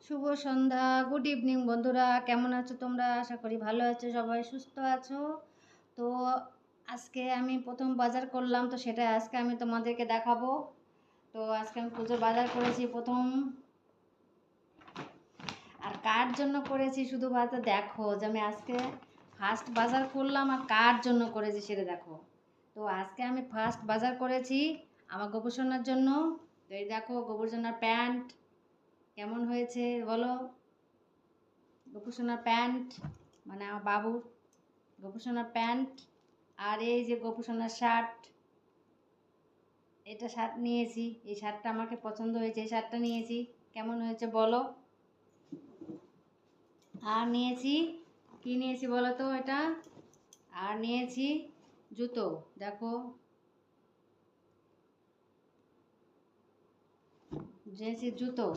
শুভ সন্ধ্যা, good evening বন্ধুরা। কেমন আছো তোমরা? আশা করি ভালো আছো, সবাই সুস্থ আছো। তো আজকে আমি প্রথম বাজার করলাম, তো সেটা আজকে আমি তোমাদেরকে দেখাবো। তো আজকে আমি পুজোর বাজার করেছি প্রথম। আর কার জন্য করেছি শুধু বাজার দেখো, যে আমি আজকে ফার্স্ট বাজার করলাম আর কার জন্য করেছি সেটা দেখো। তো আজকে আমি ফার্স্ট বাজার করেছি আমার গোপুসোনার জন্য। তো এই দেখো গোপুসোনার প্যান্ট কেমন হয়েছে বলো। গোপুসোনার প্যান্ট মানে আমার বাবুর গোপুসোনার প্যান্ট। আর এই যে গোপুসোনার শার্ট, এটা শার্ট নিয়েছি। এই শার্টটা আমাকে পছন্দ হয়েছে, এই শার্টটা নিয়েছি। কেমন হয়েছে বলো। আর নিয়েছি, কি নিয়েছি বলো তো এটা। আর নিয়েছি জুতো, দেখো নিয়েছি জুতো।